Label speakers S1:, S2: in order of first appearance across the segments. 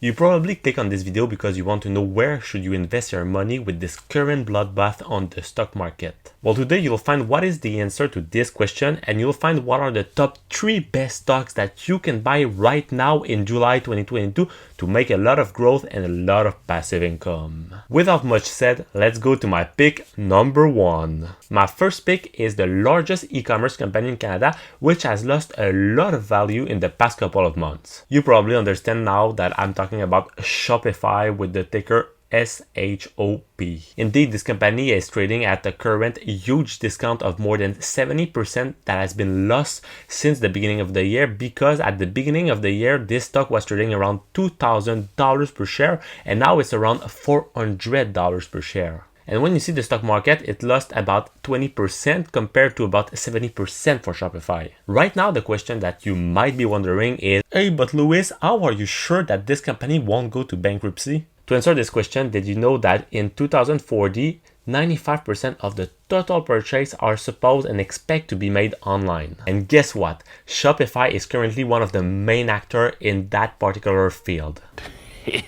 S1: You probably click on this video because you want to know where should you invest your money with this current bloodbath on the stock market. Well, today you'll find what is the answer to this question, and you'll find what are the top 3 best stocks that you can buy right now in July 2022 to make a lot of growth and a lot of passive income. Without much said, let's go to my pick number 1. My first pick is the largest e-commerce company in Canada, which has lost a lot of value in the past couple of months. You probably understand now that I'm talking about Shopify with the ticker SHOP. Indeed, this company is trading at a current huge discount of more than 70% that has been lost since the beginning of the year, because at the beginning of the year, this stock was trading around $2,000 per share, and now it's around $400 per share. And when you see the stock market, it lost about 20% compared to about 70% for Shopify. Right now, the question that you might be wondering is, hey, but Louis, how are you sure that this company won't go to bankruptcy? To answer this question, did you know that in 2040, 95% of the total purchase are supposed and expect to be made online? And guess what? Shopify is currently one of the main actors in that particular field.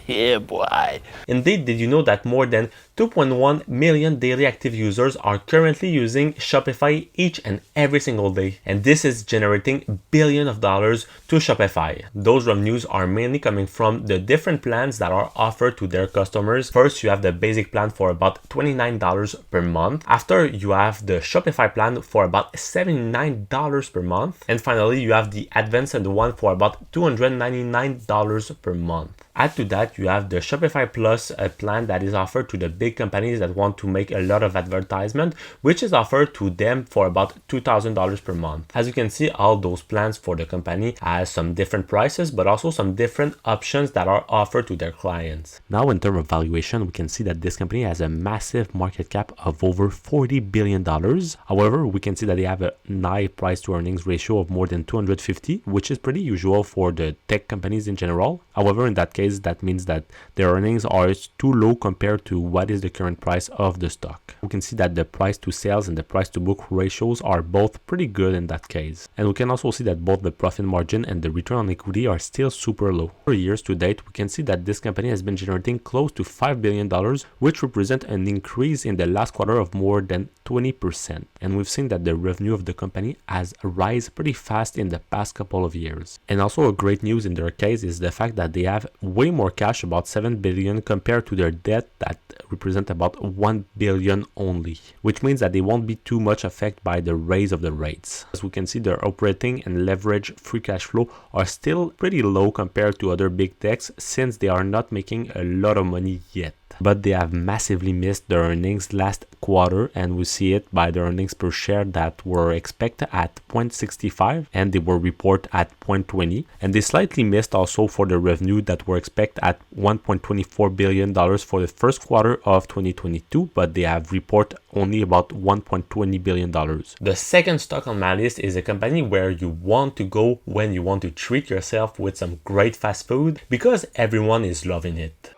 S2: Yeah, boy.
S1: Indeed, did you know that more than 2.1 million daily active users are currently using Shopify each and every single day? And this is generating billions of dollars to Shopify. Those revenues are mainly coming from the different plans that are offered to their customers. First, you have the basic plan for about $29 per month. After, you have the Shopify plan for about $79 per month. And finally, you have the advanced one for about $299 per month. Add to that, you have the Shopify Plus plan that is offered to the big companies that want to make a lot of advertisement, which is offered to them for about $2,000 per month. As you can see, all those plans for the company has some different prices, but also some different options that are offered to their clients. Now, in terms of valuation, we can see that this company has a massive market cap of over $40 billion. However, we can see that they have a high price to earnings ratio of more than 250, which is pretty usual for the tech companies in general. However, in that case, that means that their earnings are too low compared to what is the current price of the stock. We can see that the price to sales and the price to book ratios are both pretty good in that case. And we can also see that both the profit margin and the return on equity are still super low. For years to date, we can see that this company has been generating close to $5 billion, which represent an increase in the last quarter of more than 20%. And we've seen that the revenue of the company has risen pretty fast in the past couple of years. And also a great news in their case is the fact that they have way more cash, about $7 billion, compared to their debt that represent about $1 billion only, which means that they won't be too much affected by the raise of the rates. As we can see, their operating and leverage free cash flow are still pretty low compared to other big techs, since they are not making a lot of money yet. But they have massively missed their earnings last quarter, and we see it by the earnings per share that were expected at 0.65 and they were reported at 0.20, and they slightly missed also for the revenue that were expected at $1.24 billion for the first quarter of 2022, but they have reported only about $1.20 billion. The second stock on my list is a company where you want to go when you want to treat yourself with some great fast food, because everyone is loving it.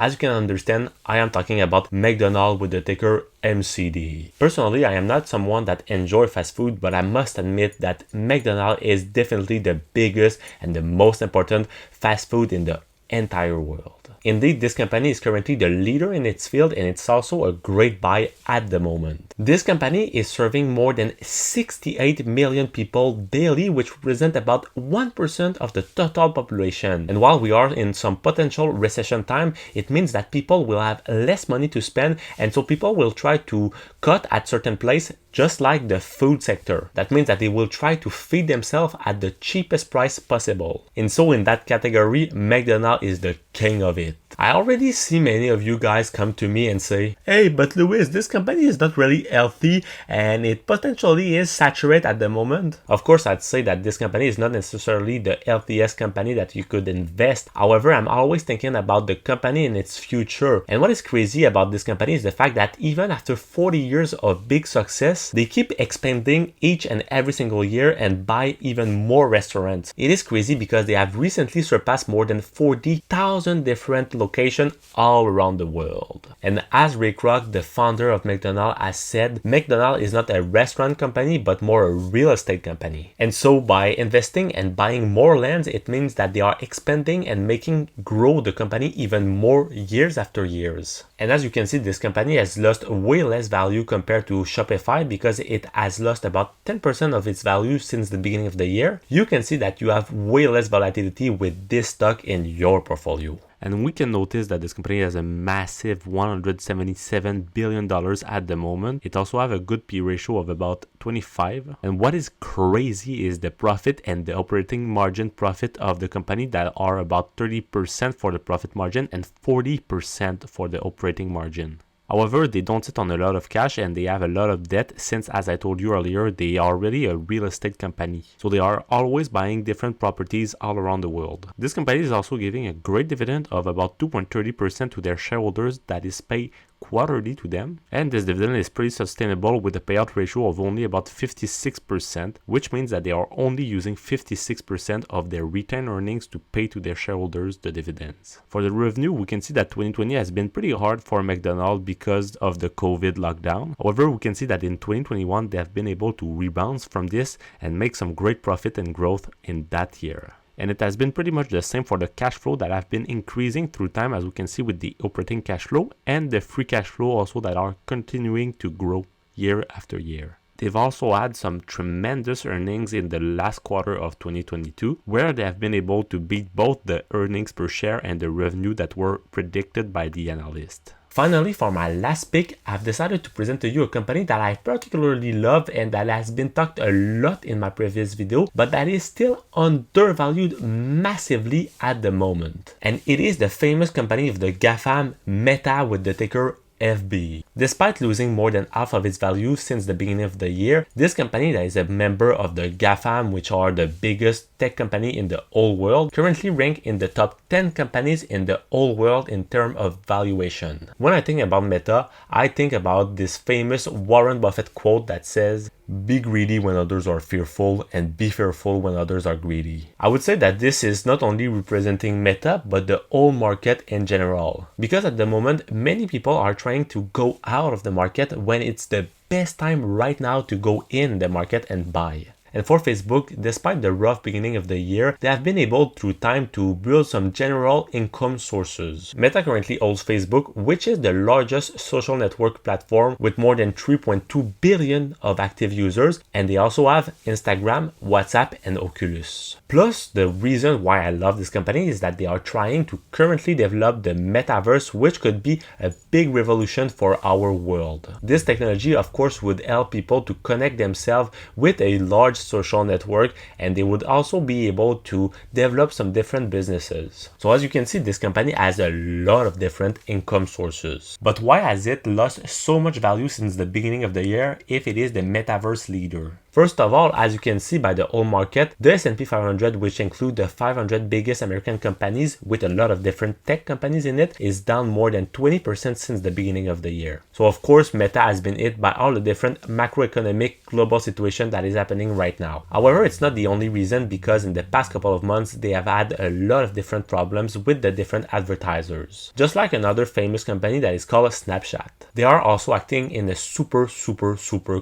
S1: As you can understand, I am talking about McDonald's with the ticker MCD. Personally, I am not someone that enjoys fast food, but I must admit that McDonald's is definitely the biggest and the most important fast food in the entire world. Indeed, this company is currently the leader in its field, and it's also a great buy at the moment. This company is serving more than 68 million people daily, which represent about 1% of the total population. And while we are in some potential recession time, it means that people will have less money to spend, and so people will try to cut at certain places, just like the food sector. That means that they will try to feed themselves at the cheapest price possible. And so in that category, McDonald's is the king of it. I already see many of you guys come to me and say, hey, but Louis, this company is not really healthy and it potentially is saturated at the moment. Of course, I'd say that this company is not necessarily the healthiest company that you could invest. However, I'm always thinking about the company and its future. And what is crazy about this company is the fact that even after 40 years of big success, this, they keep expanding each and every single year and buy even more restaurants. It is crazy because they have recently surpassed more than 40,000 different locations all around the world. And as Ray Kroc, the founder of McDonald's, has said, McDonald's is not a restaurant company but more a real estate company. And so by investing and buying more lands, it means that they are expanding and making grow the company even more years after years. And as you can see, this company has lost way less value compared to Shopify because it has lost about 10% of its value since the beginning of the year. You can see that you have way less volatility with this stock in your portfolio. And we can notice that this company has a massive $177 billion at the moment. It also has a good P ratio of about 25. And what is crazy is the profit and the operating margin profit of the company that are about 30% for the profit margin and 40% for the operating margin. However, they don't sit on a lot of cash and they have a lot of debt since, as I told you earlier, they are really a real estate company. So they are always buying different properties all around the world. This company is also giving a great dividend of about 2.30% to their shareholders that is paid quarterly to them, and this dividend is pretty sustainable with a payout ratio of only about 56%, which means that they are only using 56% of their retained earnings to pay to their shareholders the dividends. For the revenue, we can see that 2020 has been pretty hard for McDonald's because of the COVID lockdown. However, we can see that in 2021 they have been able to rebound from this and make some great profit and growth in that year. And it has been pretty much the same for the cash flow that have been increasing through time, as we can see with the operating cash flow and the free cash flow also that are continuing to grow year after year. They've also had some tremendous earnings in the last quarter of 2022, where they have been able to beat both the earnings per share and the revenue that were predicted by the analyst. Finally, for my last pick, I've decided to present to you a company that I particularly love and that has been talked a lot in my previous video, but that is still undervalued massively at the moment. And it is the famous company of the GAFAM Meta with the ticker FB. Despite losing more than half of its value since the beginning of the year, this company that is a member of the GAFAM, which are the biggest tech company in the whole world, currently rank in the top 10 companies in the whole world in terms of valuation. When I think about Meta, I think about this famous Warren Buffett quote that says, "Be greedy when others are fearful and be fearful when others are greedy." I would say that this is not only representing Meta, but the whole market in general. Because at the moment, many people are trying to go out of the market when it's the best time right now to go in the market and buy. And for Facebook, despite the rough beginning of the year, they have been able through time to build some general income sources. Meta currently owns Facebook, which is the largest social network platform with more than 3.2 billion of active users, and they also have Instagram, WhatsApp, and Oculus. Plus, the reason why I love this company is that they are trying to currently develop the metaverse, which could be a big revolution for our world. This technology, of course, would help people to connect themselves with a large social network, and they would also be able to develop some different businesses. So as you can see, this company has a lot of different income sources. But why has it lost so much value since the beginning of the year if it is the metaverse leader? First of all, as you can see by the whole market, the S&P 500, which include the 500 biggest American companies with a lot of different tech companies in it, is down more than 20% since the beginning of the year. So of course, Meta has been hit by all the different macroeconomic global situation that is happening right now. However, it's not the only reason, because in the past couple of months, they have had a lot of different problems with the different advertisers. Just like another famous company that is called Snapchat. They are also acting in a super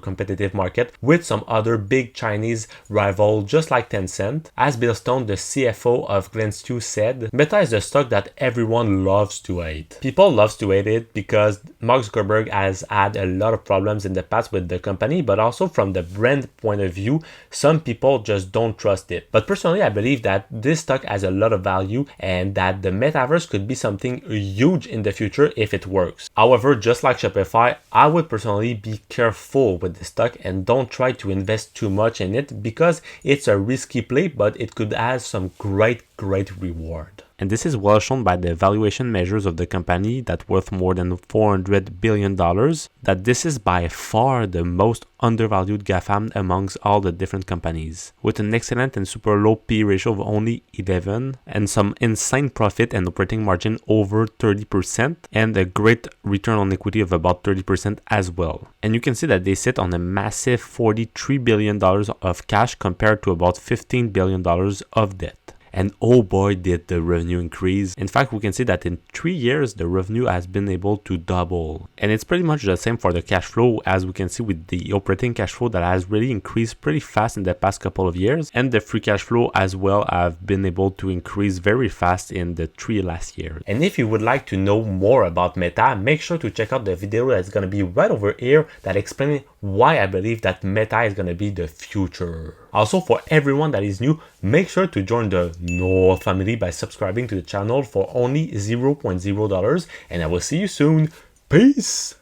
S1: competitive market with some other big Chinese rival, just like Tencent. As Bill Stone, the CFO of Glenstew, said, Meta is a stock that everyone loves to hate. People love to hate it because Mark Zuckerberg has had a lot of problems in the past with the company, but also from the brand point of view, some people just don't trust it. But personally, I believe that this stock has a lot of value and that the metaverse could be something huge in the future if it works. However, just like Shopify, I would personally be careful with this stock and don't try to invest too much in it because it's a risky play, but it could have some great great reward.
S3: And this is well shown by the valuation measures of the company that's worth more than $400 billion, that this is by far the most undervalued GAFAM amongst all the different companies, with an excellent and super low P ratio of only 11 and some insane profit and operating margin over 30% and a great return on equity of about 30% as well. And you can see that they sit on a massive $43 billion of cash compared to about $15 billion of debt. And oh boy, did the revenue increase. In fact, we can see that in 3 years, the revenue has been able to double. And it's pretty much the same for the cash flow, as we can see with the operating cash flow that has really increased pretty fast in the past couple of years. And the free cash flow as well have been able to increase very fast in the 3 last years.
S1: And if you would like to know more about Meta, make sure to check out the video that's going to be right over here that explains why I believe that Meta is going to be the future. Also, for everyone that is new, make sure to join the North family by subscribing to the channel for only $0.0, and I will see you soon. Peace!